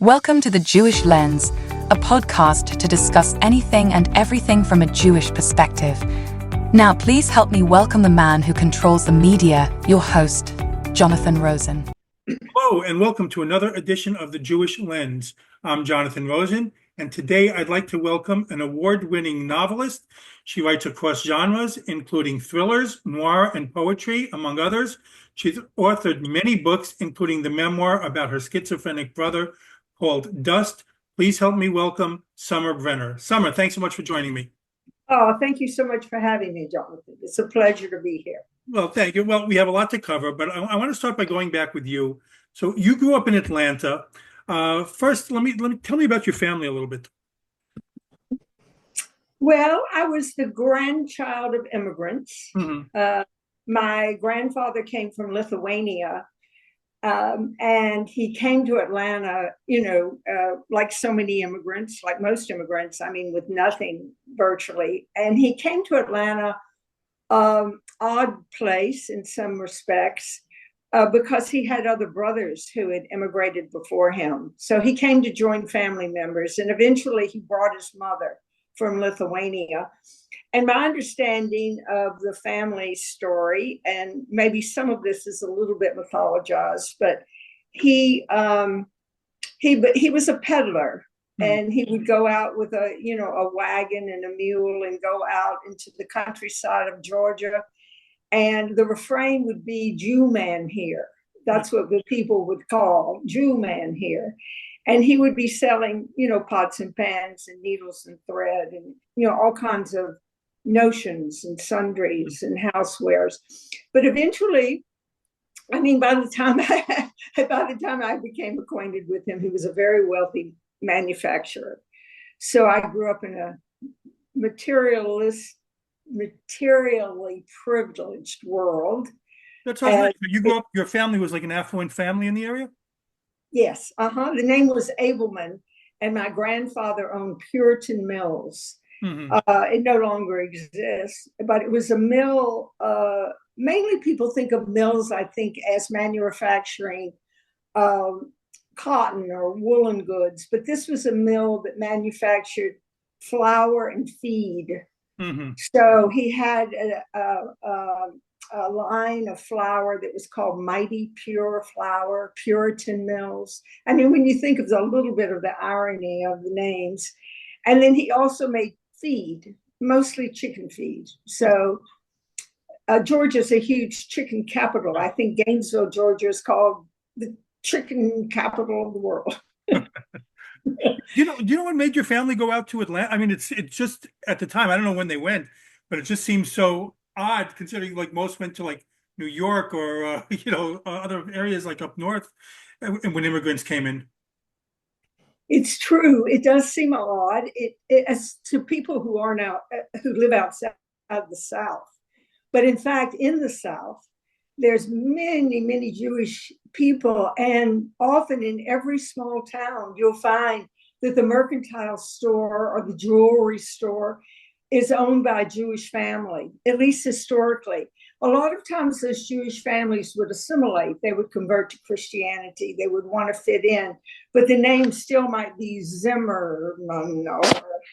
Welcome to The Jewish Lens, a podcast to discuss anything and everything from a Jewish perspective. Now, please help me welcome the man who controls the media, your host, Jonathan Rosen. Hello, and welcome to another edition of The Jewish Lens. I'm Jonathan Rosen, and today I'd like to welcome an award-winning novelist. She writes across genres, including thrillers, noir, and poetry, among others. She's authored many books, including the memoir about her schizophrenic brother called Dust. Please help me welcome Summer Brenner. Summer, thanks so much for joining me. Oh, thank you so much for having me, Jonathan. It's a pleasure to be here. Well, thank you. Well, we have a lot to cover, but I want to start by going back with you. So you grew up in Atlanta. First, let me tell me about your family a little bit. Well, I was the grandchild of immigrants. Mm-hmm. My grandfather came from Lithuania, and he came to Atlanta, like so many immigrants, like most immigrants, with nothing virtually. And he came to Atlanta, odd place in some respects, because he had other brothers who had immigrated before him. So he came to join family members, and eventually he brought his mother from Lithuania. And my understanding of the family story, and maybe some of this is a little bit mythologized, but he was a peddler, and he would go out with a wagon and a mule and go out into the countryside of Georgia. And the refrain would be "Jew man here." That's what the people would call "Jew man here." And he would be selling, pots and pans and needles and thread and, all kinds of notions and sundries and housewares. But eventually, by the time I became acquainted with him, he was a very wealthy manufacturer. So I grew up in a materially privileged world. That's all right. You grew up, your family was like an affluent family in the area? Yes. The name was Abelman, and my grandfather owned Puritan Mills. Mm-hmm. It no longer exists, but it was a mill. Mainly people think of mills, I think, as manufacturing cotton or woolen goods, but this was a mill that manufactured flour and feed. Mm-hmm. So he had a line of flour that was called Mighty Pure Flour, Puritan Mills. When you think of a little bit of the irony of the names. And then he also made feed, mostly chicken feed. So Georgia's a huge chicken capital. I think Gainesville, Georgia is called the chicken capital of the world. Do you know what made your family go out to Atlanta? It's just at the time, I don't know when they went, but it just seems so odd considering like most went to like New York or other areas like up north when immigrants came in. It's true. It does seem odd. It as to people who live outside of the South. But in fact, in the South, there's many, many Jewish people, and often in every small town, you'll find that the mercantile store or the jewelry store is owned by a Jewish family, at least historically. A lot of times those Jewish families would assimilate. They would convert to Christianity. They would want to fit in, but the name still might be Zimmer. No.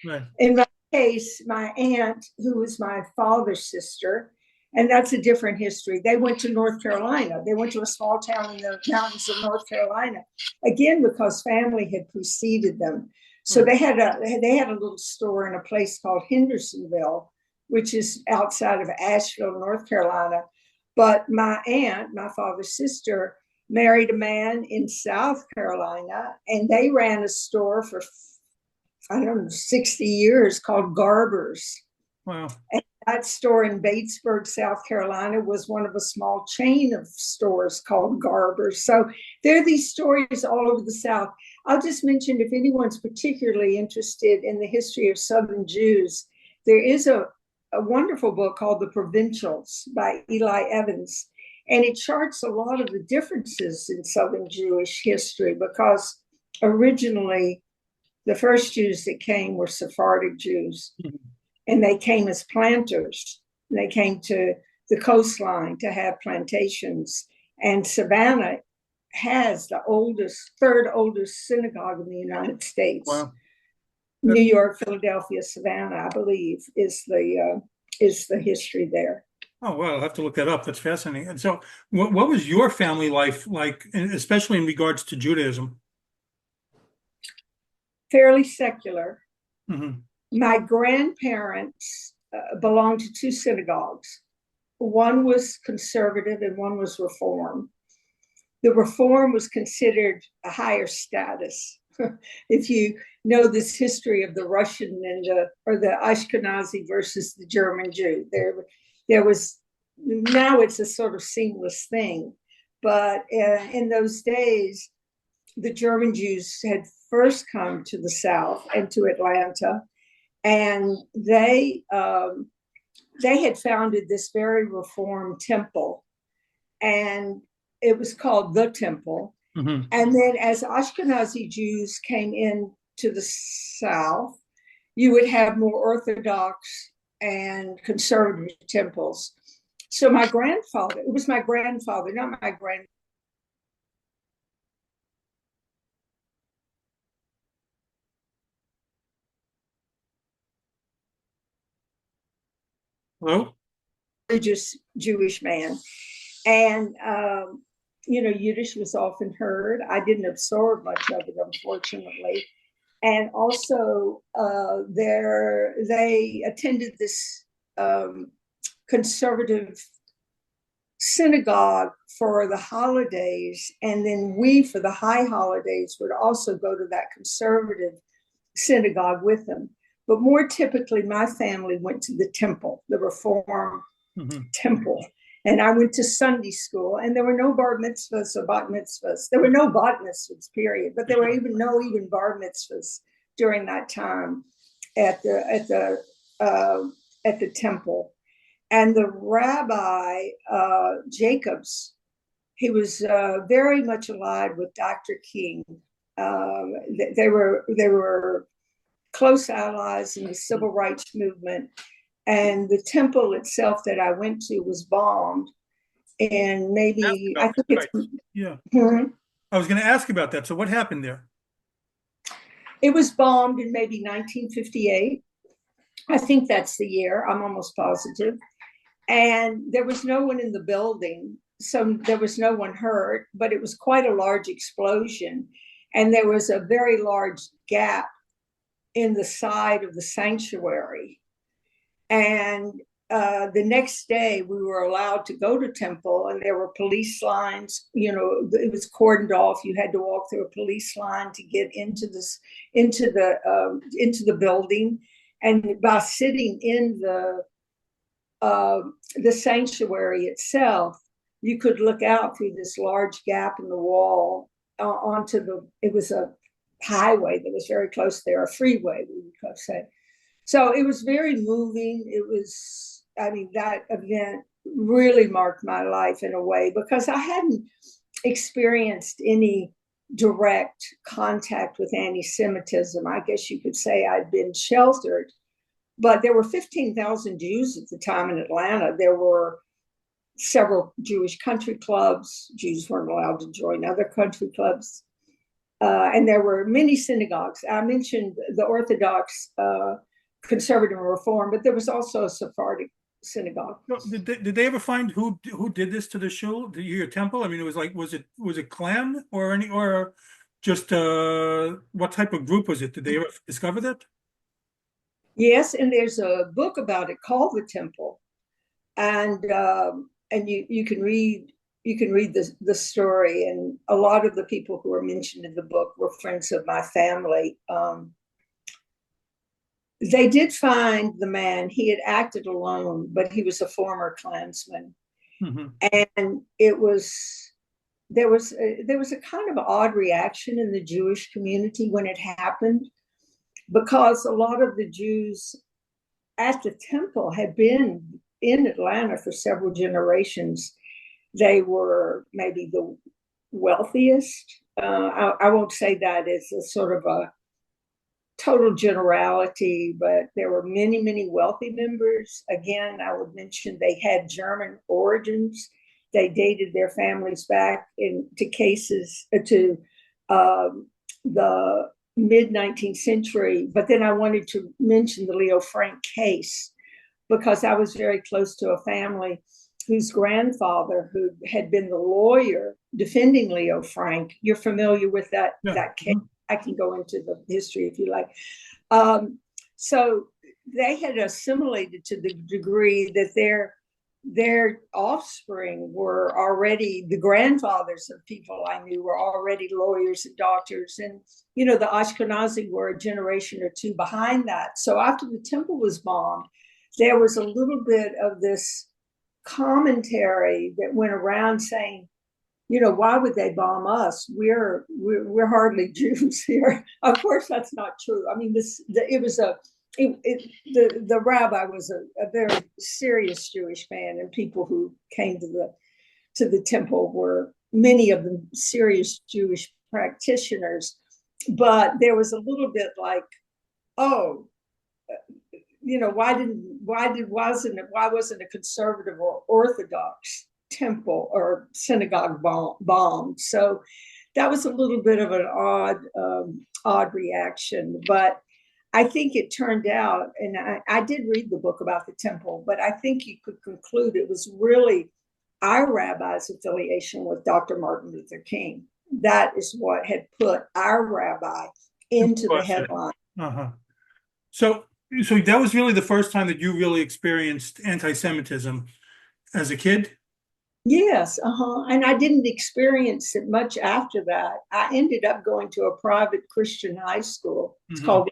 Right. In my case, my aunt, who was my father's sister, and that's a different history. They went to North Carolina. They went to a small town in the mountains of North Carolina, again, because family had preceded them. So they had a little store in a place called Hendersonville, which is outside of Asheville, North Carolina. But my aunt, my father's sister, married a man in South Carolina, and they ran a store for, 60 years called Garber's. Wow. And that store in Batesburg, South Carolina, was one of a small chain of stores called Garber's. So there are these stories all over the South. I'll just mention, if anyone's particularly interested in the history of Southern Jews, there is a wonderful book called The Provincials by Eli Evans. And it charts a lot of the differences in Southern Jewish history, because originally the first Jews that came were Sephardic Jews. Mm-hmm. And they came as planters. They came to the coastline to have plantations. And Savannah has the third oldest synagogue in the United States. Wow. New York, Philadelphia, Savannah, I believe, is the history there. Oh, well, I'll have to look that up. That's fascinating. And so, what was your family life like, especially in regards to Judaism? Fairly secular. Hmm. My grandparents belonged to two synagogues. One was conservative and one was reform. The reform was considered a higher status. If you know this history of the Russian or the Ashkenazi versus the German Jew, there was, now it's a sort of seamless thing, but in those days, the German Jews had first come to the South and to Atlanta, and they had founded this very reformed temple, and it was called the Temple. Hmm. And then as Ashkenazi Jews came in to the South, you would have more Orthodox and conservative temples. So it was my grandfather, not my grand. Hello? Religious Jewish man. And, Yiddish was often heard. I didn't absorb much of it, unfortunately. And also, they attended this conservative synagogue for the holidays. And then we, for the high holidays, would also go to that conservative synagogue with them. But more typically, my family went to the temple, the Reform temple. And I went to Sunday school, and there were no bar mitzvahs or bat mitzvahs. There were no bat mitzvahs, period. But there were even bar mitzvahs during that time at the temple. And the rabbi Jacobs, he was very much allied with Dr. King. They were close allies in the civil rights movement. And the temple itself that I went to was bombed. And maybe, I think it's. Right. Yeah. Hmm. I was going to ask about that. So what happened there? It was bombed in maybe 1958. I think that's the year. I'm almost positive. And there was no one in the building. So there was no one hurt, but it was quite a large explosion. And there was a very large gap in the side of the sanctuary. And the next day we were allowed to go to temple, and there were police lines, it was cordoned off. You had to walk through a police line to get into the building. And by sitting in the sanctuary itself, you could look out through this large gap in the wall it was a highway that was very close there, a freeway, we would say. So it was very moving. That event really marked my life in a way, because I hadn't experienced any direct contact with anti-Semitism. I guess you could say I'd been sheltered, but there were 15,000 Jews at the time in Atlanta. There were several Jewish country clubs. Jews weren't allowed to join other country clubs. And there were many synagogues. I mentioned the Orthodox conservative reform, but there was also a Sephardic synagogue. Did they ever find who did this to the shul, to your temple? I mean, it was like, was it Klan or just what type of group was it? Did they ever discover that? Yes, and there's a book about it called The Temple, and you can read the story. And a lot of the people who were mentioned in the book were friends of my family. They did find the man. He had acted alone, but he was a former Klansman. Mm-hmm. And there was a kind of odd reaction in the Jewish community when it happened, because a lot of the Jews at the temple had been in Atlanta for several generations. They were maybe the wealthiest. I won't say that as a sort of a total generality, but there were many, many wealthy members. Again, I would mention they had German origins. they dated their families back into cases to the mid 19th century. But then I wanted to mention the Leo Frank case because I was very close to a family whose grandfather, who had been the lawyer defending Leo Frank. You're familiar with that, that case. I can go into the history if you like. So they had assimilated to the degree that their offspring were already, the grandfathers of people I knew were already lawyers and doctors. And, you know, the Ashkenazi were a generation or two behind that. So after the temple was bombed, there was a little bit of this commentary that went around saying, you know, why would they bomb us? We're hardly Jews here. Of course, that's not true. I mean, the rabbi was a very serious Jewish man, and people who came to the temple were many of them serious Jewish practitioners. But there was a little bit like, oh, you know, why wasn't a conservative or Orthodox temple or synagogue bombed? So that was a little bit of an odd reaction. But I think it turned out, and I did read the book about the temple, but I think you could conclude it was really our rabbi's affiliation with Dr. Martin Luther King. That is what had put our rabbi into the headline. So that was really the first time that you really experienced anti-Semitism as a kid? Yes, and I didn't experience it much after that. I ended up going to a private Christian high school. It's called,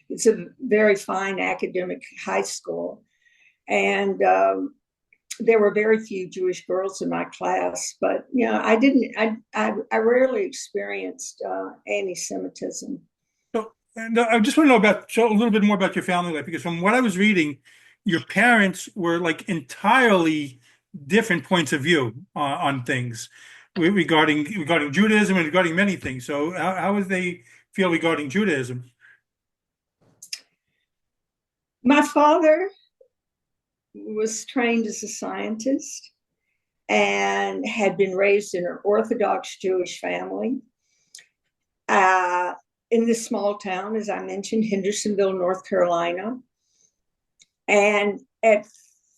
it's a very fine academic high school. And there were very few Jewish girls in my class, but you know, I rarely experienced anti-Semitism. And I just want to know a little bit more about your family life, because from what I was reading, your parents were like entirely different points of view on things regarding Judaism and regarding many things. So how would they feel regarding Judaism? My father was trained as a scientist and had been raised in an Orthodox Jewish family. In this small town, as I mentioned, Hendersonville, North Carolina. And at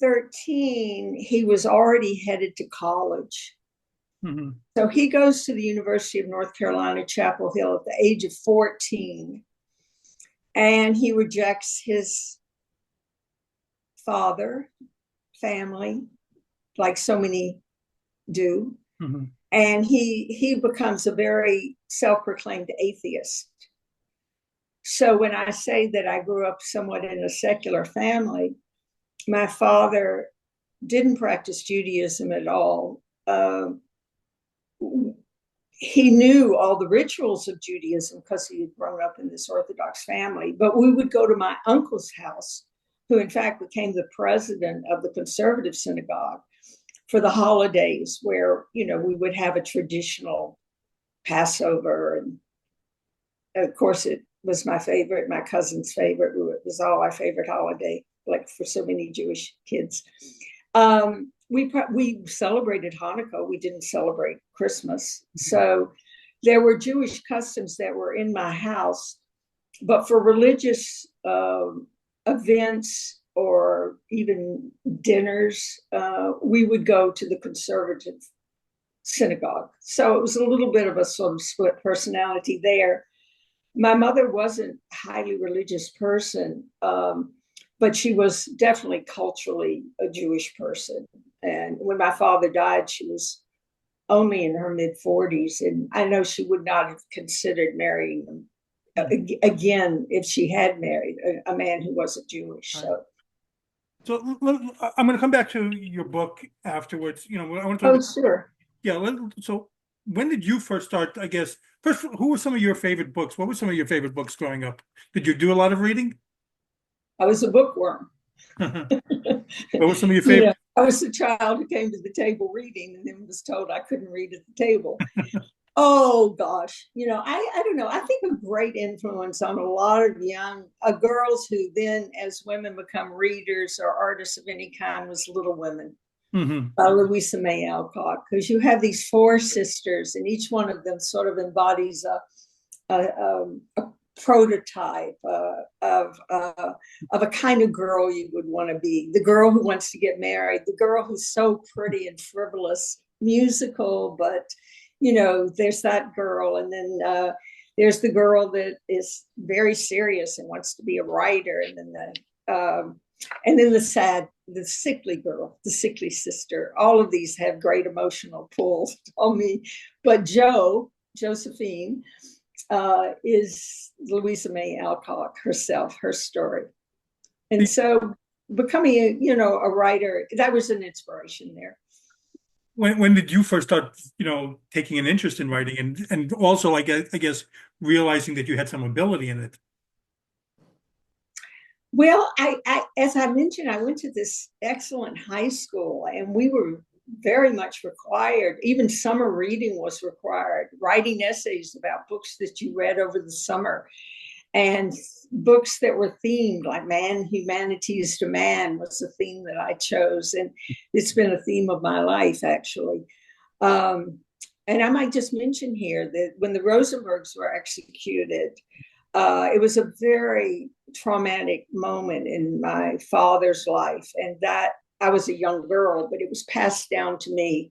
13, he was already headed to college. So he goes to the University of North Carolina, Chapel Hill at the age of 14. And he rejects his father, family, like so many do. And he becomes a very self-proclaimed atheist. So when I say that I grew up somewhat in a secular family, my father didn't practice Judaism at all. He knew all the rituals of Judaism because he had grown up in this Orthodox family. But we would go to my uncle's house, who in fact became the president of the conservative synagogue, for the holidays, where, you know, we would have a traditional Passover. And of course, it was my favorite, my cousin's favorite. It was all our favorite holiday, like for so many Jewish kids. We celebrated Hanukkah. We didn't celebrate Christmas. So there were Jewish customs that were in my house. But for religious events or even dinners, we would go to the conservative synagogue. So it was a little bit of a sort of split personality there. My mother wasn't a highly religious person, but she was definitely culturally a Jewish person. And when my father died, she was only in her mid-40s. And I know she would not have considered marrying him again if she had married a man who wasn't Jewish. So I'm going to come back to your book afterwards. You know, I want to talk sure. Yeah. So when did you first start, I guess, first, who were some of your favorite books? What were some of your favorite books growing up? Did you do a lot of reading? I was a bookworm. What were some of your favorite? You know, I was a child who came to the table reading and then was told I couldn't read at the table. Oh, gosh. You know, I don't know. I think a great influence on a lot of young girls who then, as women, become readers or artists of any kind was Little Women. Mm-hmm. by Louisa May Alcott, because you have these four sisters, and each one of them sort of embodies a prototype of a kind of girl you would want to be. The girl who wants to get married, the girl who's so pretty and frivolous, musical, but there's that girl, and then there's the girl that is very serious and wants to be a writer, and then the sickly girl, the sickly sister. All of these have great emotional pulls on me. But Josephine, is Louisa May Alcott herself, her story. And so becoming a writer, that was an inspiration there. When did you first start, taking an interest in writing, and also, I guess, realizing that you had some ability in it? Well, I as I mentioned, I went to this excellent high school, and we were very much required. Even summer reading was required, writing essays about books that you read over the summer, and books that were themed, like Humanities to Man was a theme that I chose, and it's been a theme of my life, actually. And I might just mention here that when the Rosenbergs were executed, it was a very traumatic moment in my father's life, and that I was a young girl, but it was passed down to me.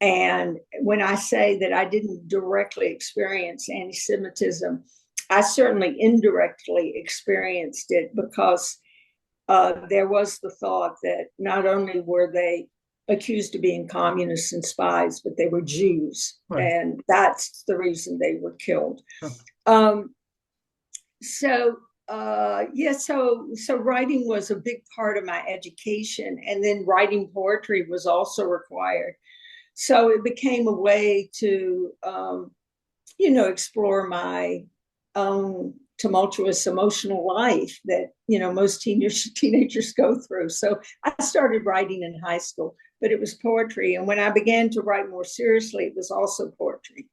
And when I say that I didn't directly experience anti-Semitism, I certainly indirectly experienced it, because there was the thought that not only were they accused of being communists and spies, but they were Jews. Right. And that's the reason they were killed. Huh. So writing was a big part of my education, and then writing poetry was also required. So it became a way to, explore my own tumultuous emotional life that, most teenagers go through. So I started writing in high school, but it was poetry. And when I began to write more seriously, it was also poetry.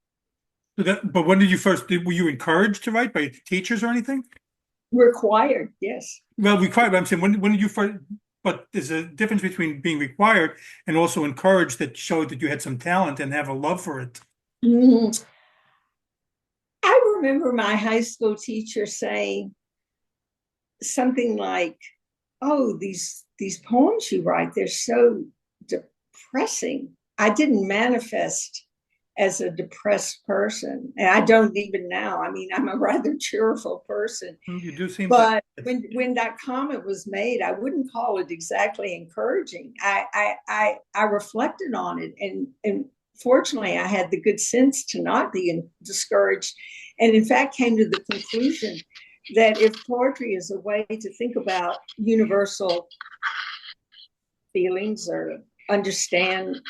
But when did you were you encouraged to write by teachers or anything? Required, yes. Well, required, but I'm saying, when did you first, but there's a difference between being required and also encouraged, that showed that you had some talent and have a love for it. Mm-hmm. I remember my high school teacher saying something like, "Oh, these poems you write, they're so depressing." I didn't manifest as a depressed person, and I don't even now. I mean, I'm a rather cheerful person. You do seem. But when that comment was made, I wouldn't call it exactly encouraging. I reflected on it, and fortunately, I had the good sense to not be discouraged, and in fact came to the conclusion that if poetry is a way to think about universal feelings or understand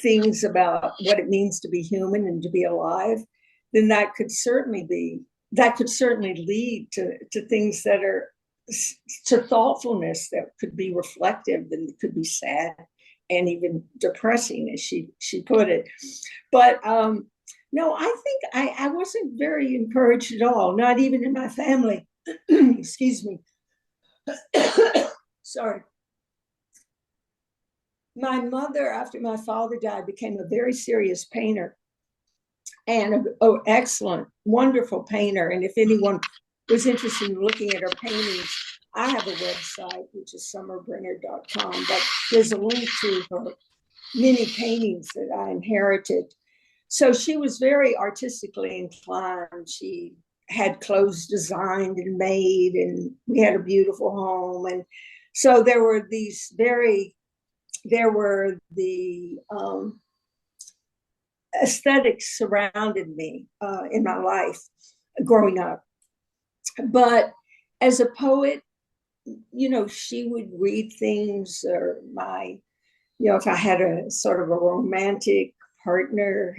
things about what it means to be human and to be alive, then that could certainly lead to things that are to thoughtfulness that could be reflective and could be sad and even depressing, as she put it. But no, I think I wasn't very encouraged at all, not even in my family. Excuse me. Sorry. My mother, after my father died, became a very serious painter, and excellent, wonderful painter. And if anyone was interested in looking at her paintings, I have a website, which is summerbrenner.com, but there's a link to her many paintings that I inherited. So she was very artistically inclined. She had clothes designed and made, and we had a beautiful home. And so there were the aesthetics surrounded me in my life growing up. But as a poet, she would read things, or if I had a sort of a romantic partner,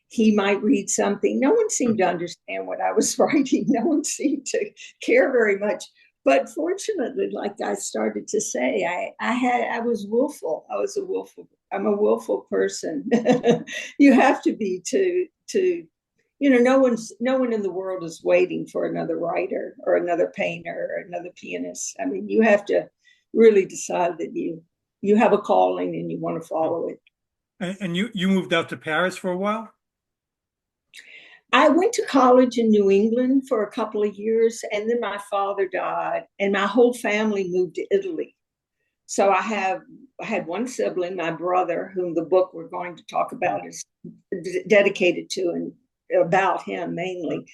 he might read something. No one seemed to understand what I was writing. No one seemed to care very much. But fortunately, like I started to say, I was willful. I'm a willful person. You have to be to no one in the world is waiting for another writer or another painter or another pianist. I mean, you have to really decide that you have a calling and you want to follow it. And you moved out to Paris for a while? I went to college in New England for a couple of years, and then my father died, and my whole family moved to Italy. So I had one sibling, my brother, whom the book we're going to talk about is dedicated to and about him mainly.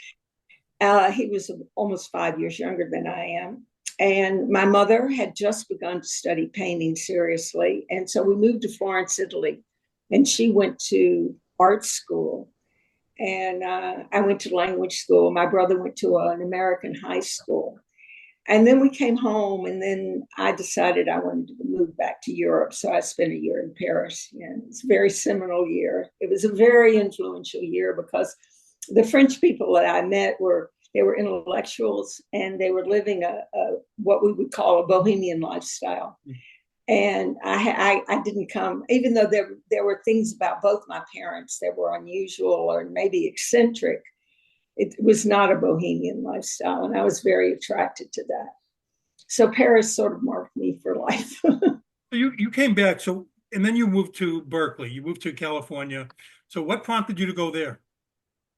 He was almost 5 years younger than I am. And my mother had just begun to study painting seriously. And so we moved to Florence, Italy, and she went to art school. And I went to language school. My brother went to an American high school. And then we came home, and then I decided I wanted to move back to Europe. So I spent a year in Paris. And it's a very seminal year. It was a very influential year because the French people that I met were intellectuals, and they were living a what we would call a bohemian lifestyle. And I didn't come, even though there were things about both my parents that were unusual or maybe eccentric. It was not a bohemian lifestyle, and I was very attracted to that. So Paris sort of marked me for life. You came back, and then you moved to Berkeley. You moved to California. So what prompted you to go there?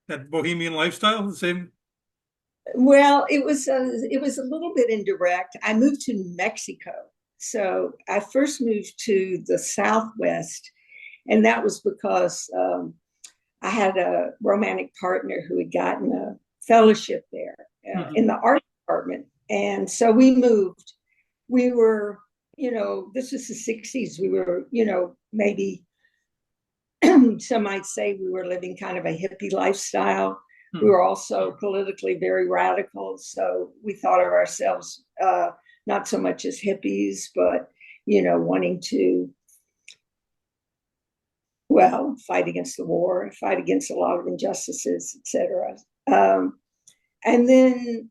That bohemian lifestyle, the same? Well, it was a little bit indirect. I moved to New Mexico. So I first moved to the Southwest, and that was because I had a romantic partner who had gotten a fellowship there in the art department. And so we moved. We were, this was the 60s. We were, maybe some might say we were living kind of a hippie lifestyle. We were also politically very radical. So we thought of ourselves not so much as hippies, but, wanting to, fight against the war, fight against a lot of injustices, et cetera. And then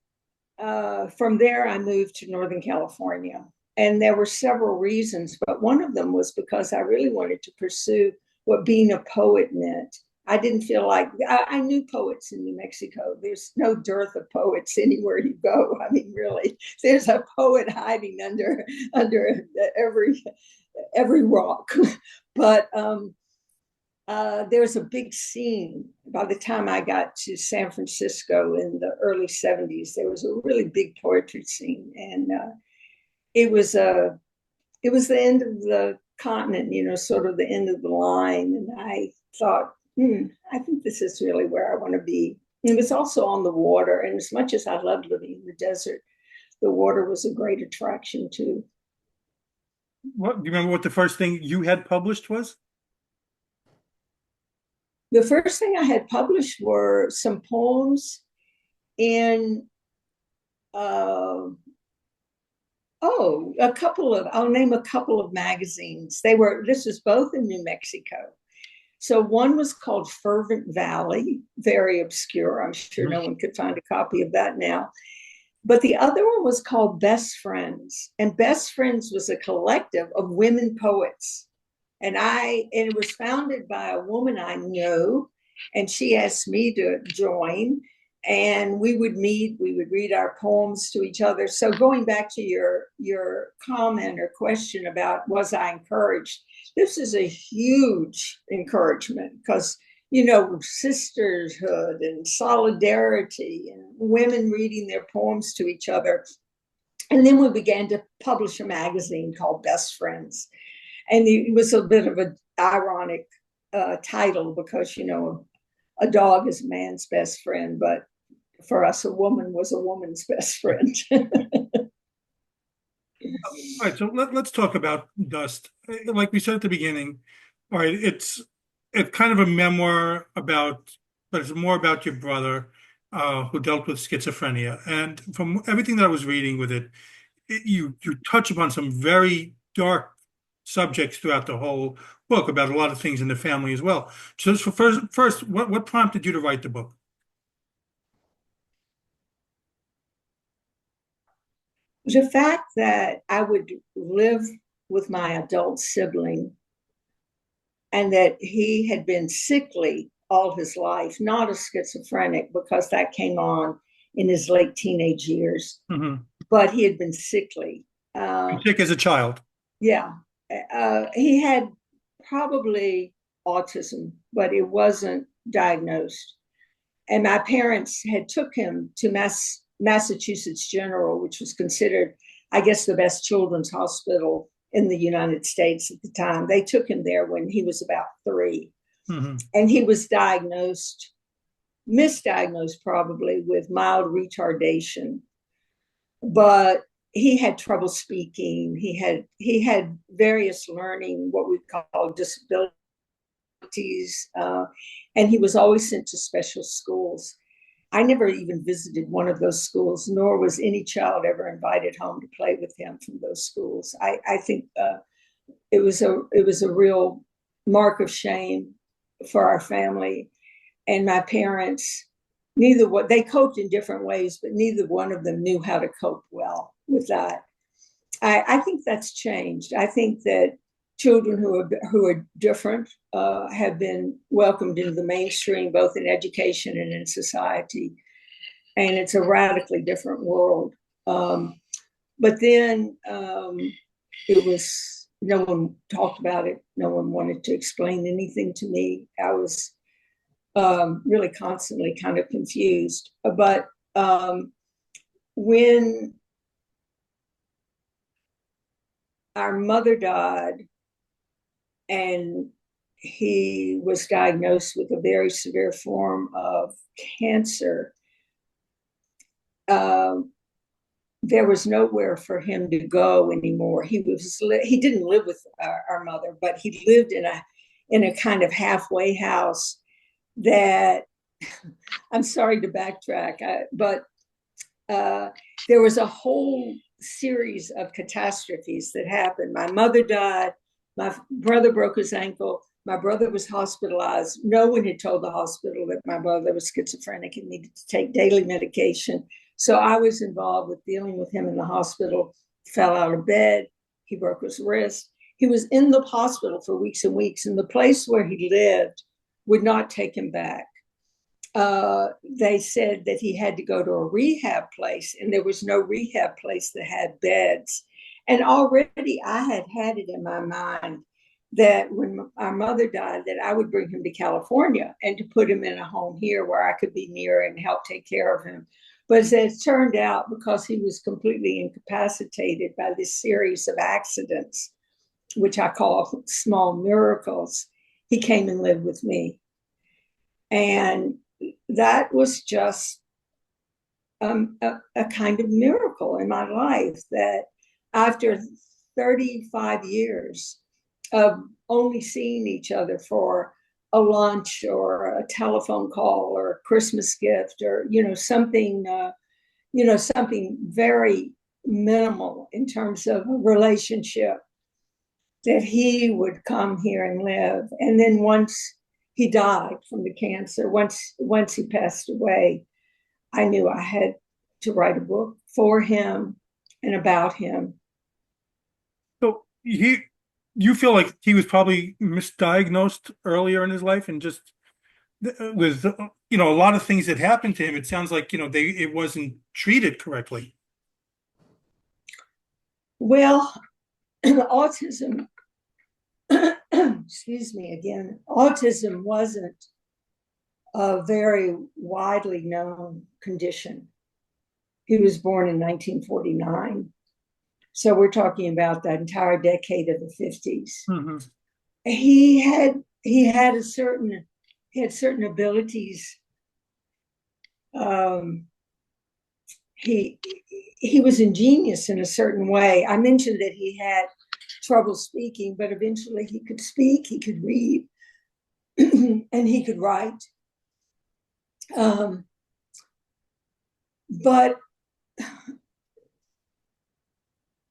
from there, I moved to Northern California. And there were several reasons, but one of them was because I really wanted to pursue what being a poet meant. I didn't feel like I knew poets in New Mexico. There's no dearth of poets anywhere you go. I mean, really, there's a poet hiding under every rock. But there's a big scene. By the time I got to San Francisco in the early 70s, there was a really big poetry scene, and it was the end of the continent, sort of the end of the line. And I thought, I think this is really where I want to be. It was also on the water, and as much as I loved living in the desert, the water was a great attraction too. Do you remember what the first thing you had published was? The first thing I had published were some poems in I'll name a couple of magazines. This was both in New Mexico. So one was called Fervent Valley, very obscure. I'm sure no one could find a copy of that now. But the other one was called Best Friends. And Best Friends was a collective of women poets. And it was founded by a woman I know, and she asked me to join. And we would meet, we would read our poems to each other. So going back to your comment or question about was I encouraged, this is a huge encouragement because, sisterhood and solidarity and women reading their poems to each other. And then we began to publish a magazine called Best Friends. And it was a bit of an ironic title because, a dog is a man's best friend, but for us, a woman was a woman's best friend. All right, so let's talk about Dust. Like we said at the beginning, all right, it's kind of a memoir but it's more about your brother who dealt with schizophrenia. And from everything that I was reading with you touch upon some very dark subjects throughout the whole book about a lot of things in the family as well. So first, what prompted you to write the book? The fact that I would live with my adult sibling and that he had been sickly all his life, not a schizophrenic because that came on in his late teenage years, but he had been sickly. Sick as a child. Yeah. he had probably autism, but it wasn't diagnosed. And my parents had took him to Massachusetts General, which was considered, I guess, the best children's hospital in the United States at the time. They took him there when he was about 3. Mm-hmm. And he was misdiagnosed probably with mild retardation. But he had trouble speaking. He had various learning, what we call disabilities, and he was always sent to special schools. I never even visited one of those schools, nor was any child ever invited home to play with him from those schools. I think it was a real mark of shame for our family. And my parents, they coped in different ways, but neither one of them knew how to cope well with that. I think that's changed. I think that children who are different have been welcomed into the mainstream, both in education and in society. And it's a radically different world. But then it was, no one talked about it. No one wanted to explain anything to me. I was really constantly kind of confused. But when our mother died and he was diagnosed with a very severe form of cancer, there was nowhere for him to go anymore. He didn't live with our mother, but he lived in a kind of halfway house that, I'm sorry to backtrack, but there was a whole series of catastrophes that happened. My mother died. My brother broke his ankle. My brother was hospitalized. No one had told the hospital that my brother was schizophrenic and needed to take daily medication. So I was involved with dealing with him in the hospital. Fell out of bed. He broke his wrist. He was in the hospital for weeks and weeks, and the place where he lived would not take him back. They said that he had to go to a rehab place, and there was no rehab place that had beds. And already I had it in my mind that when our mother died, that I would bring him to California and to put him in a home here where I could be near and help take care of him. But as it turned out, because he was completely incapacitated by this series of accidents, which I call small miracles, he came and lived with me. And that was just a kind of miracle in my life, that after 35 years of only seeing each other for a lunch or a telephone call or a Christmas gift or, something very minimal in terms of a relationship, that he would come here and live. And then once he died from the cancer, once he passed away, I knew I had to write a book for him and about him. So you feel like he was probably misdiagnosed earlier in his life, and just with a lot of things that happened to him, it sounds like it wasn't treated correctly. Well, autism, excuse me again, autism wasn't a very widely known condition. He was born in 1949. So we're talking about the entire decade of the 50s. Mm-hmm. He had certain abilities. He was ingenious in a certain way. I mentioned that he had trouble speaking, but eventually he could speak, he could read, and he could write. But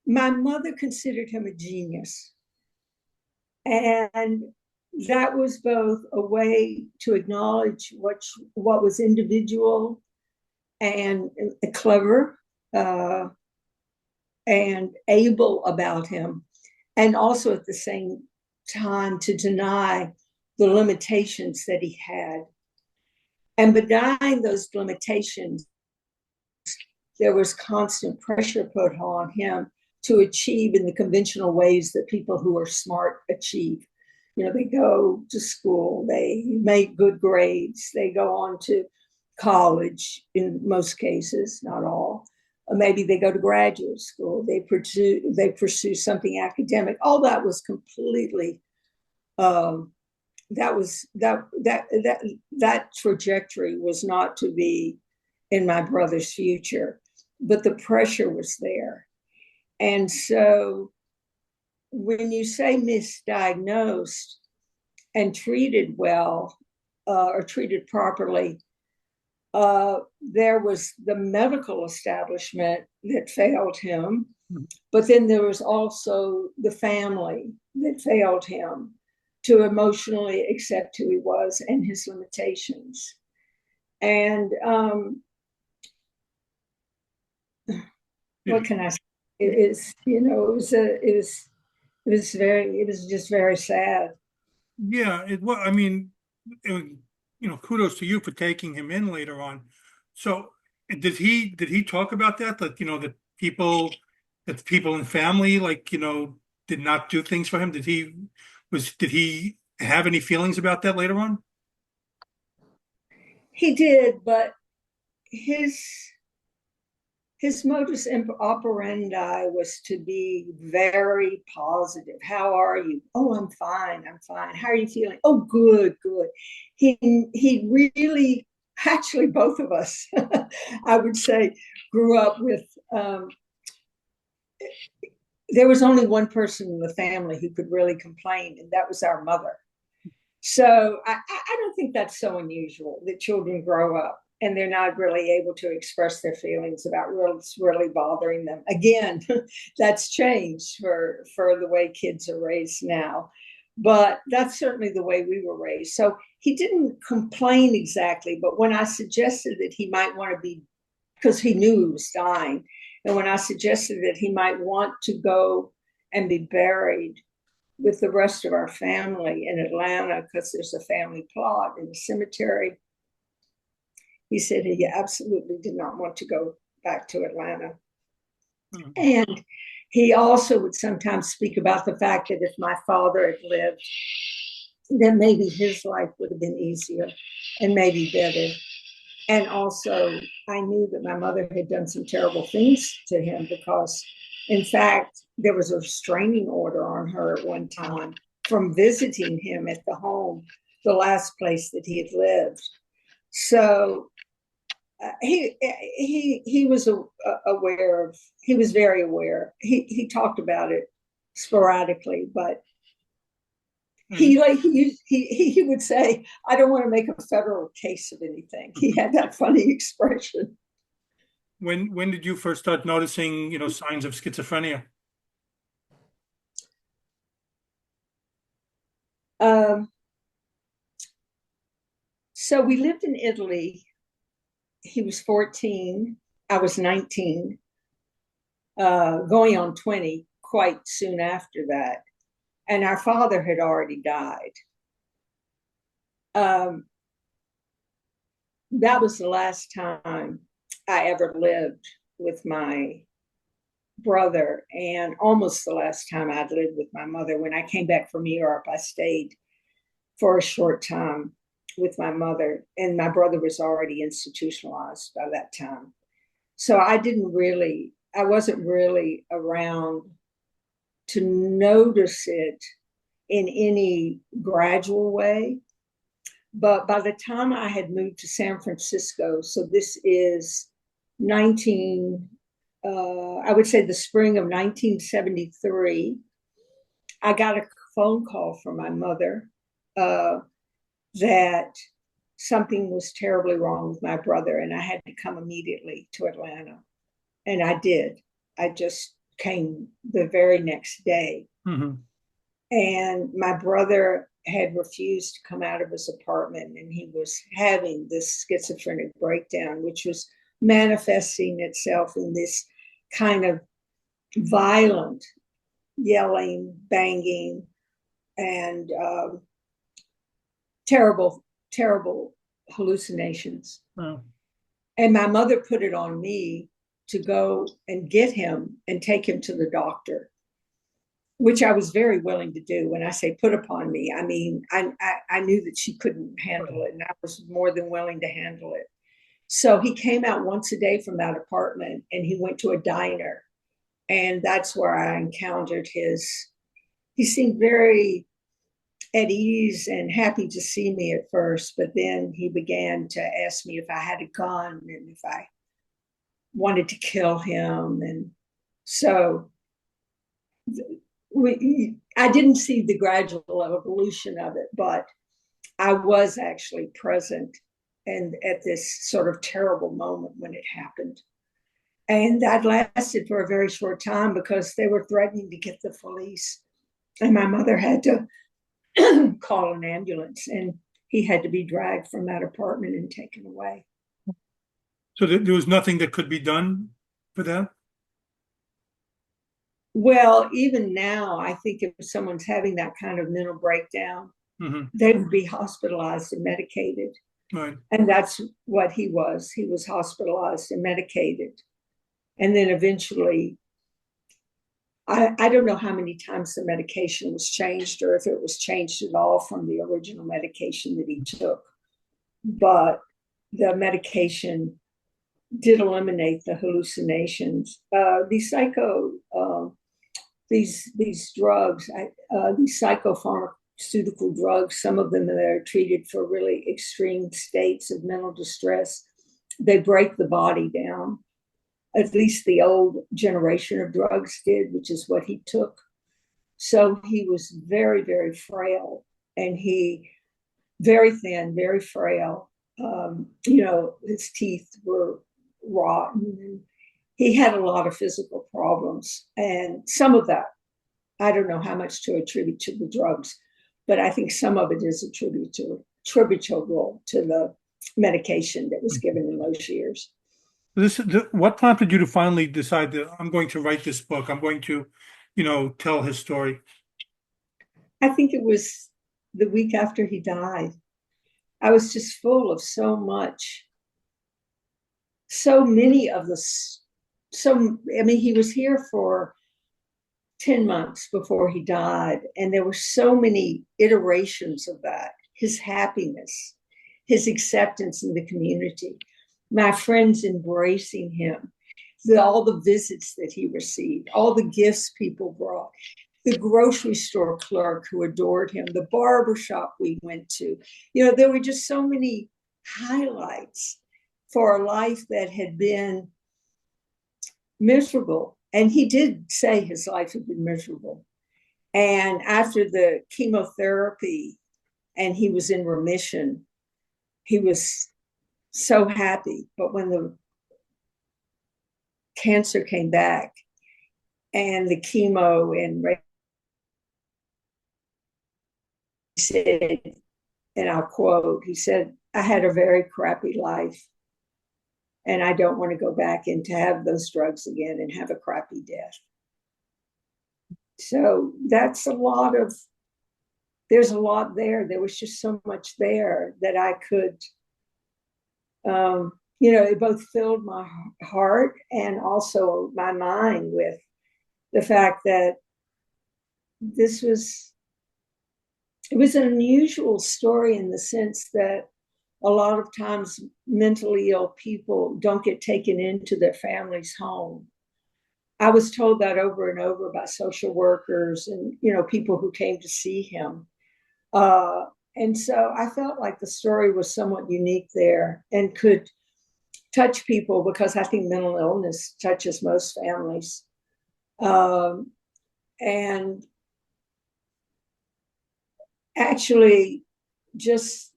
my mother considered him a genius. And that was both a way to acknowledge what was individual and clever and able about him, and also at the same time to deny the limitations that he had. And denying those limitations, there was constant pressure put on him to achieve in the conventional ways that people who are smart achieve. You know, they go to school, they make good grades, they go on to college in most cases, not all. Or maybe they go to graduate school, they pursue something academic. All that was completely that trajectory was not to be in my brother's future, but the pressure was there. And so when you say misdiagnosed and treated well or treated properly, there was the medical establishment that failed him, but then there was also the family that failed him to emotionally accept who he was and his limitations. And what can I say? It is, you know, it was just very sad. Yeah, it was. I mean, kudos to you for taking him in later on. So, did he talk about that? That that people in family, did not do things for him. Did he have any feelings about that later on? He did, but his modus operandi was to be very positive. How are you? Oh, I'm fine. I'm fine. How are you feeling? Oh, good, good. He really, actually, both of us, I would say, grew up with. There was only one person in the family who could really complain, and that was our mother. So I don't think that's so unusual that children grow up and they're not really able to express their feelings about what's really bothering them. Again, that's changed for the way kids are raised now. But that's certainly the way we were raised. So he didn't complain exactly, but when I suggested that he might want to be, because he knew he was dying, and when I suggested that he might want to go and be buried with the rest of our family in Atlanta, because there's a family plot in the cemetery, he said he absolutely did not want to go back to Atlanta. Mm-hmm. And he also would sometimes speak about the fact that if my father had lived, then maybe his life would have been easier and maybe better. And also, I knew that my mother had done some terrible things to him because, in fact, there was a restraining order on her at one time from visiting him at the home, the last place that he had lived. So he was aware of. He was very aware. He talked about it sporadically, but he would say, "I don't want to make a federal case of anything." He had that funny expression. When did you first start noticing, signs of schizophrenia? So we lived in Italy. He was 14. I was 19, going on 20 quite soon after that. And our father had already died. That was the last time I ever lived with my brother, and almost the last time I'd lived with my mother. When I came back from Europe, I stayed for a short time with my mother, and my brother was already institutionalized by that time. So I wasn't really around to notice it in any gradual way. But by the time I had moved to San Francisco, so this is I would say the spring of 1973, I got a phone call from my mother that something was terribly wrong with my brother, and I had to come immediately to Atlanta. And I did. I just came the very next day. Mm-hmm. And my brother had refused to come out of his apartment, and he was having this schizophrenic breakdown, which was manifesting itself in this kind of violent yelling, banging, and terrible, terrible hallucinations. Wow. And my mother put it on me to go and get him and take him to the doctor, which I was very willing to do. When I say put upon me, I mean, I knew that she couldn't handle it, and I was more than willing to handle it. So he came out once a day from that apartment, and he went to a diner. And that's where I encountered he seemed very at ease and happy to see me at first, but then he began to ask me if I had a gun and if I wanted to kill him. And so I didn't see the gradual evolution of it, but I was actually present and at this sort of terrible moment when it happened. And that lasted for a very short time because they were threatening to get the police. And my mother had to call an ambulance, and he had to be dragged from that apartment and taken away. So there was nothing that could be done for that? Well, even now, I think if someone's having that kind of mental breakdown, they would be hospitalized and medicated. Right. And that's what he was. He was hospitalized and medicated. And then eventually, I don't know how many times the medication was changed or if it was changed at all from the original medication that he took. But the medication did eliminate the hallucinations. These drugs, these psychopharmaceutical drugs, some of them that are treated for really extreme states of mental distress, they break the body down. At least the old generation of drugs did, which is what he took. So he was very, very frail, and very thin, very frail. His teeth were rotten. He had a lot of physical problems, and some of that, I don't know how much to attribute to the drugs, but I think some of it is attributable to the medication that was given in those years. What prompted you to finally decide that I'm going to write this book? I'm going to, tell his story. I think it was the week after he died. I was just full of so many of he was here for 10 months before he died. And there were so many iterations of that, his happiness, his acceptance in the community, my friends embracing him, all the visits that he received, all the gifts people brought, the grocery store clerk who adored him, the barbershop we went to. There were just so many highlights for a life that had been miserable. And he did say his life had been miserable. And after the chemotherapy and he was in remission, he was so happy. But when the cancer came back and the chemo and he said, and I'll quote, he said, "I had a very crappy life, and I don't want to go back and to have those drugs again and have a crappy death." So there's a lot there. There was just so much there that I could, it both filled my heart and also my mind with the fact that it was an unusual story in the sense that a lot of times mentally ill people don't get taken into their family's home. I was told that over and over by social workers and, people who came to see him. And so I felt like the story was somewhat unique there and could touch people because I think mental illness touches most families. And actually, just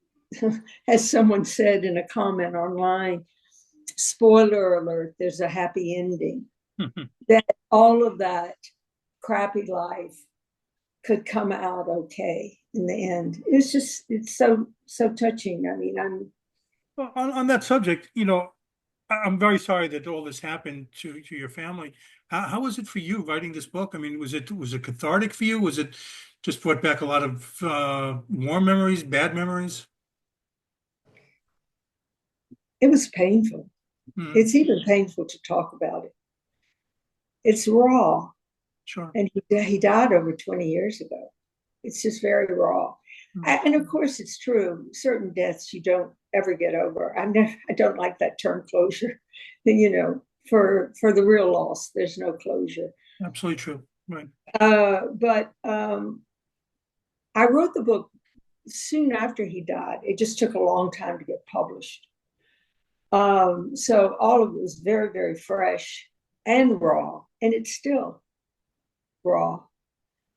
as someone said in a comment online, spoiler alert, there's a happy ending. That all of that crappy life could come out okay in the end. It's so touching. I mean, on that subject, I'm very sorry that all this happened to your family. How was it for you writing this book? I mean, was it cathartic for you? Was it just brought back a lot of warm memories, bad memories? It was painful. It's even painful to talk about it. It's raw. Sure. And he died over 20 years ago. It's just very raw. And of course, it's true. Certain deaths you don't ever get over. I don't like that term closure. For the real loss, there's no closure. Absolutely true. Right. But I wrote the book soon after he died. It just took a long time to get published. So all of it was very, very fresh and raw, and it's still raw.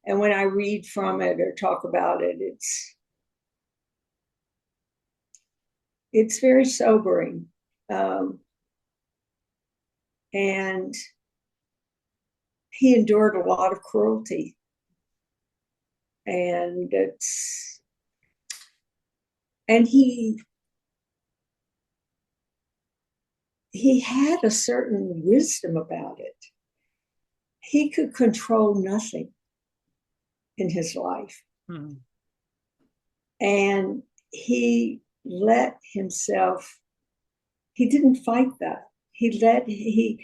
And when I read from it or talk about it, it's very sobering. And he endured a lot of cruelty. And he had a certain wisdom about it. He could control nothing in his life. Mm-hmm. And he let himself, he didn't fight that. He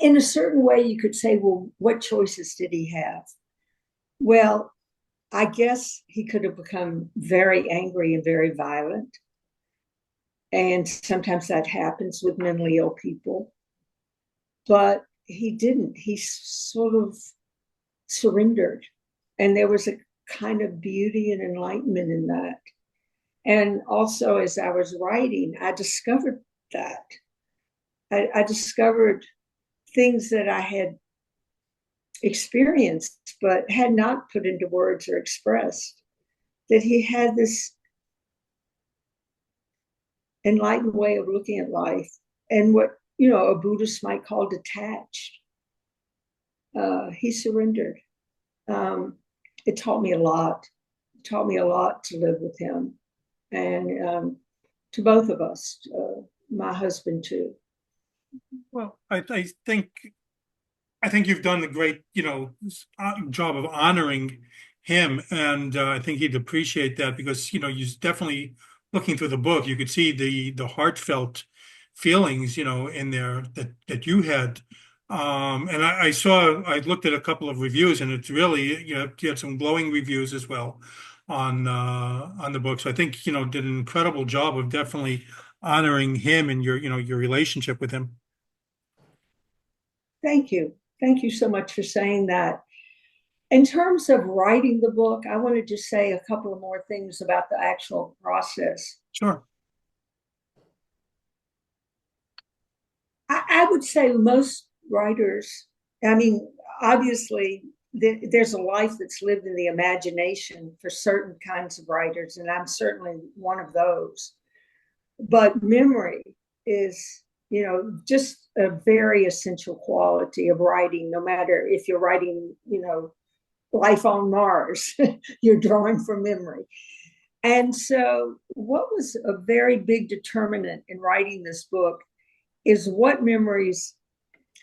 in a certain way, you could say, well, what choices did he have? Well, I guess he could have become very angry and very violent. And sometimes that happens with mentally ill people. But he didn't. He sort of surrendered. And there was a kind of beauty and enlightenment in that. And also, as I was writing, I discovered that. I discovered things that I had experienced, but had not put into words or expressed, that he had this enlightened way of looking at life, and what, a Buddhist might call detached. He surrendered. It taught me a lot. It taught me a lot to live with him, and to both of us, my husband too. Well, I think you've done a great, job of honoring him, and I think he'd appreciate that, because you definitely, looking through the book, you could see the heartfelt feelings, in there that you had. And I looked at a couple of reviews, and it's really, you had some glowing reviews as well on the book. So I think, did an incredible job of definitely honoring him and your relationship with him. Thank you. Thank you so much for saying that. In terms of writing the book, I want to just say a couple of more things about the actual process. Sure. I would say most writers, obviously, there's a life that's lived in the imagination for certain kinds of writers, and I'm certainly one of those. But memory is, just a very essential quality of writing, no matter if you're writing, life on Mars, you're drawing from memory. And so what was a very big determinant in writing this book is what memories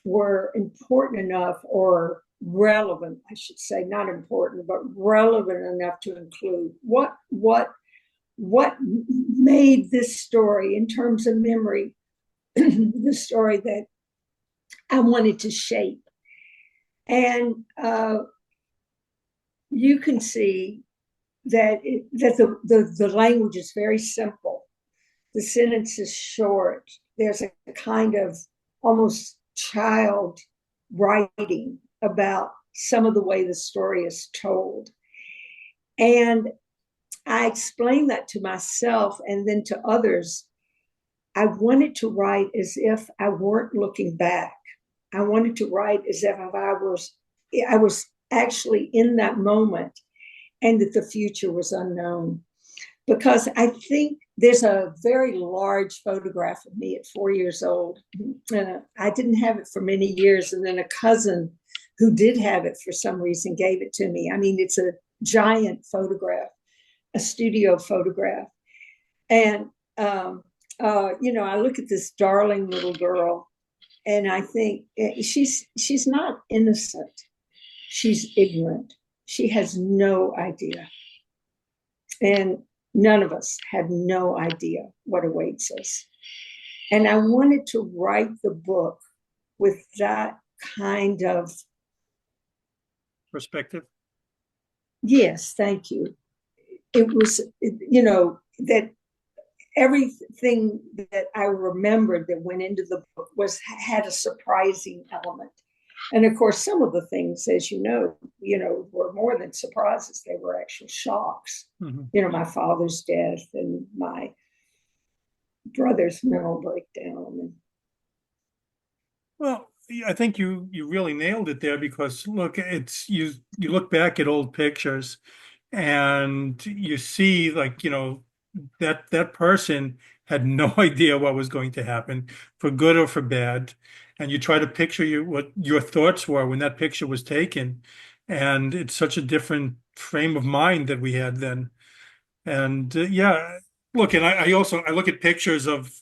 were important enough, or relevant, I should say, not important, but relevant enough to include what made this story in terms of memory, the story that I wanted to shape. And you can see that the language is very simple. The sentence is short. There's a kind of almost child writing about some of the way the story is told. And I explained that to myself and then to others. I wanted to write as if I weren't looking back. I wanted to write as if I was actually in that moment, and that the future was unknown. Because I think there's a very large photograph of me at 4 years old. I didn't have it for many years, and then a cousin who did have it for some reason gave it to me. It's a giant photograph, a studio photograph. And, I look at this darling little girl, and I think she's not innocent. She's ignorant. She has no idea. And none of us have no idea what awaits us. And I wanted to write the book with that kind of perspective. Yes, thank you. It was, that everything that I remembered that went into the book had a surprising element. And of course, some of the things, as you know, were more than surprises. They were actual shocks. Mm-hmm. My father's death and my brother's mental breakdown. Well, I think you really nailed it there, because look, it's you look back at old pictures and you see, like, that person had no idea what was going to happen, for good or for bad. And you try to picture what your thoughts were when that picture was taken. And it's such a different frame of mind that we had then. And yeah, look, and I look at pictures of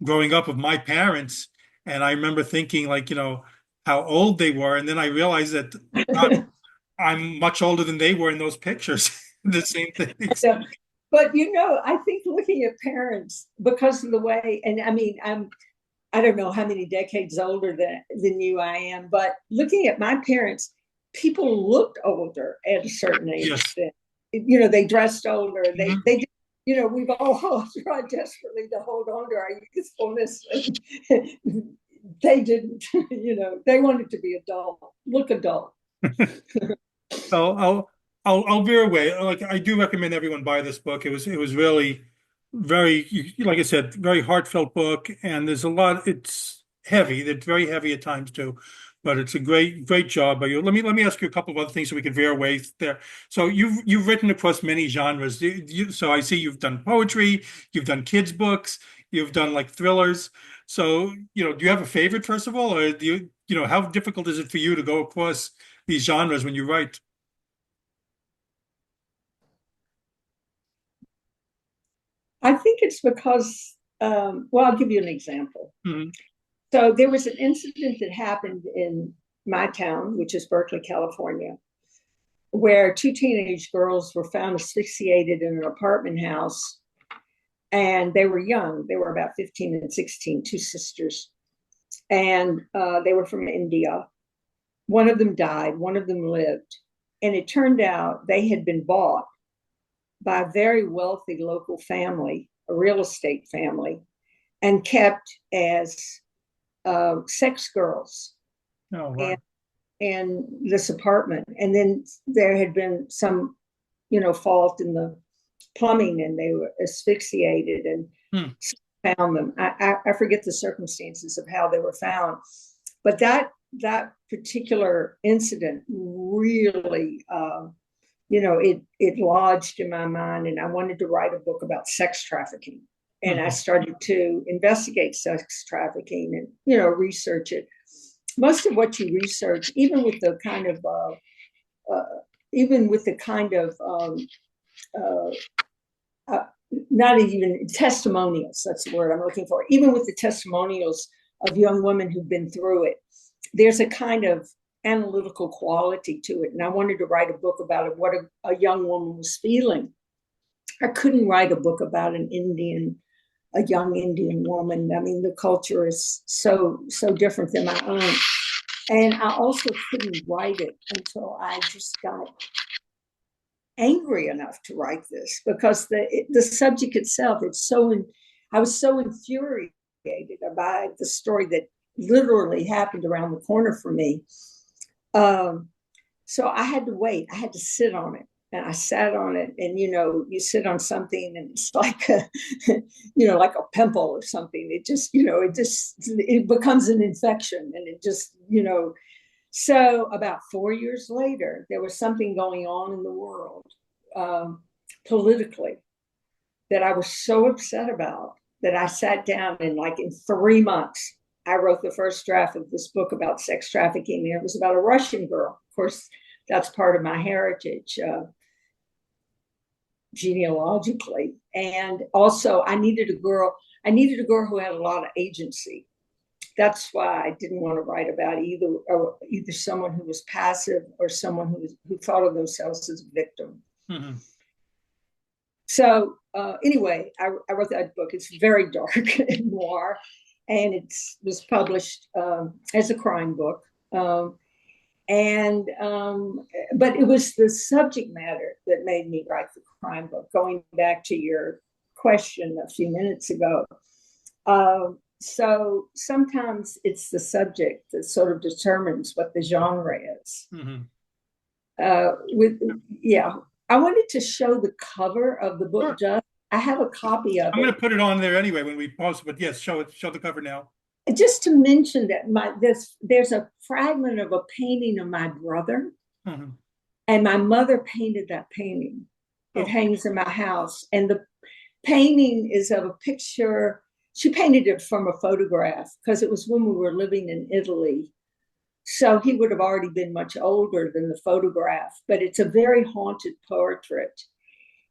growing up of my parents, and I remember thinking, like, how old they were. And then I realized that I'm much older than they were in those pictures. The same things. Yeah. But I think looking at parents, because of the way, and I mean, I don't know how many decades older than you I am, but looking at my parents, people looked older at a certain age. Yes. They dressed older. Mhm. They did, we've all tried desperately to hold on to our youthfulness. They didn't, they wanted to be adult, look adult. So I'll veer away. Like, I do recommend everyone buy this book. It was really very, like I said, very heartfelt book, and there's a lot. It's heavy. It's very heavy at times too, but it's a great job by you. Let me ask you a couple of other things so we can veer away there. So you've written across many genres. So I see you've done poetry, you've done kids books, you've done like thrillers. So, do you have a favorite, first of all, or do how difficult is it for you to go across these genres when you write? I think it's because, I'll give you an example. Mhm. So there was an incident that happened in my town, which is Berkeley, California, where two teenage girls were found asphyxiated in an apartment house. And they were young. They were about 15 and 16, two sisters. And they were from India. One of them died, one of them lived. And it turned out they had been bought by a very wealthy local family, a real estate family, and kept as sex girls Oh, wow. in this apartment. And then there had been some, fault in the plumbing, and they were asphyxiated and Hmm. found them. I forget the circumstances of how they were found, but that particular incident really, it lodged in my mind, and I wanted to write a book about sex trafficking. And I started to investigate sex trafficking and research it. Most of what you research, even with the kind of not even testimonials, that's the word I'm looking for, even with the testimonials of young women who've been through it, there's a kind of analytical quality to it. And I wanted to write a book about it, what a young woman was feeling. I couldn't write a book about a young Indian woman. I mean, the culture is so different than my own. And I also couldn't write it until I just got angry enough to write this, because the subject itself, I was so infuriated by the story that literally happened around the corner for me. So I had to wait. I had to sit on it. And I sat on it, and you sit on something, and it's like like a pimple or something. It becomes an infection, and it just. So about 4 years later, there was something going on in the world politically that I was so upset about that I sat down, and like in 3 months, I wrote the first draft of this book about sex trafficking. And it was about a Russian girl. Of course, that's part of my heritage genealogically. And also I needed a girl who had a lot of agency. That's why I didn't want to write about either someone who was passive or someone who thought of themselves as a victim. Mhm. So anyway, I wrote that book. It's very dark and noir, and it was published as a crime book. But it was the subject matter that made me write the crime book. Going back to your question a few minutes ago, so sometimes it's the subject that sort of determines what the genre is. Mm-hmm. I wanted to show the cover of the book. Sure. I have a copy of it. I'm going to put it on there anyway when we post it, but yes, show the cover now. Just to mention that there's a fragment of a painting of my brother, Mm-hmm. and my mother painted that painting. It hangs in my house, and the painting is of a picture. She painted it from a photograph because it was when we were living in Italy. So he would have already been much older than the photograph, but it's a very haunted portrait.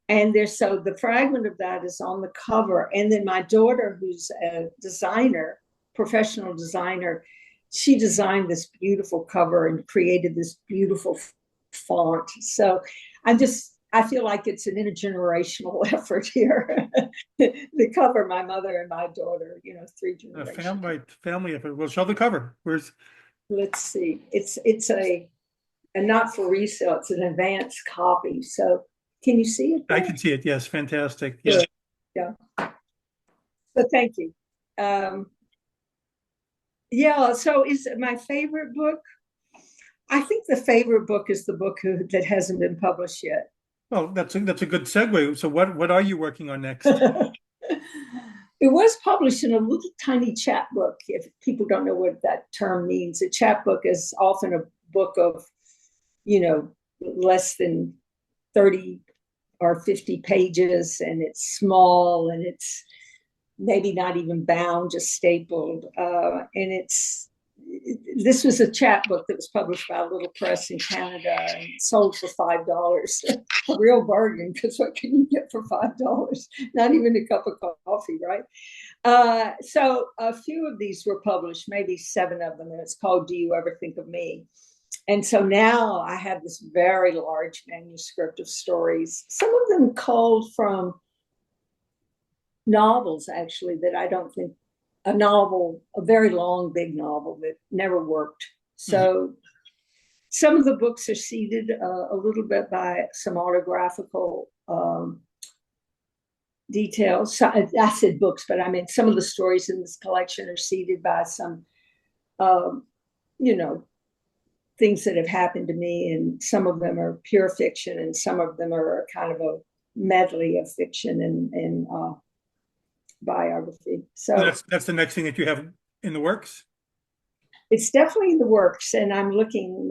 And the fragment of that is on the cover. And then my daughter, who's a designer, professional designer, she designed this beautiful cover and created this beautiful font. So I feel like it's an intergenerational effort here to cover my mother and my daughter, 3 generations. Family effort. We'll show the cover. Let's see. It's a not for resale. It's an advanced copy. So can you see it there? I can see it. Yes. Fantastic. Yes. Yeah. So thank you. So is it my favorite book? I think the favorite book is the book that hasn't been published yet. Well, that's a good segue. So what are you working on next? It was published in a little tiny chapbook. If people don't know what that term means, a chapbook is often a book of, less than 30 or 50 pages, and it's small, and it's maybe not even bound, just stapled. This was a chapbook that was published by a little press in Canada and sold for $5. A real bargain, because what can you get for $5? Not even a cup of coffee, right? So a few of these were published, maybe 7 of them, and it's called Do You Ever Think of Me? And so now I have this very large manuscript of stories, some of them culled from novels, actually, that I don't think, a very long, big novel that never worked. So some of the books are seeded a little bit by some autographical details. So, I said books, but I mean some of the stories in this collection are seeded by some, things that have happened to me, and some of them are pure fiction, and some of them are kind of a medley of fiction and biography. So that's the next thing that you have in the works? It's definitely in the works, and I'm looking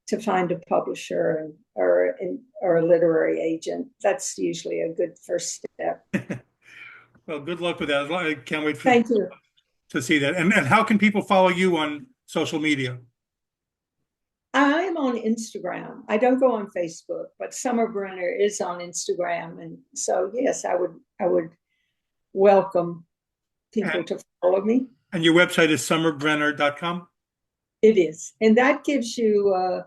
to find a publisher or a literary agent. That's usually a good first step. Well, good luck with that. I can't wait Thank you. to see that. And how can people follow you on social media? I'm on Instagram. I don't go on Facebook, but Summer Brenner is on Instagram, and so yes, I would welcome people to follow me. And your website is summerbrenner.com? It is. And that gives you,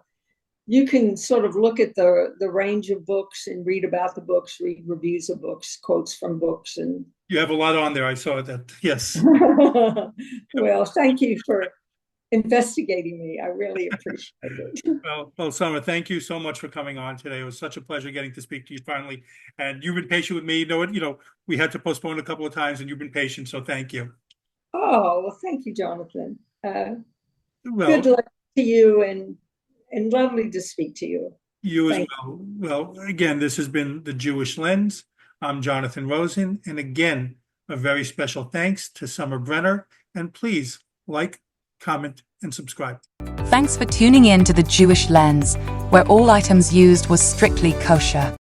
you can sort of look at the range of books and read about the books, read reviews of books, quotes from books. And you have a lot on there. I saw that. Yes. Well, thank you for investigating me. I really appreciate it. Well, Summer, thank you so much for coming on today. It was such a pleasure getting to speak to you finally. And you've been patient with me. We had to postpone a couple of times, and you've been patient. So thank you. Oh, well, thank you, Jonathan. Good luck to you, and lovely to speak to you. You as well. Well, again, this has been The Jewish Lens. I'm Jonathan Rosen. And again, a very special thanks to Summer Brenner. And please like, comment, and subscribe. Thanks for tuning in to The Jewish Lens, where all items used was strictly kosher.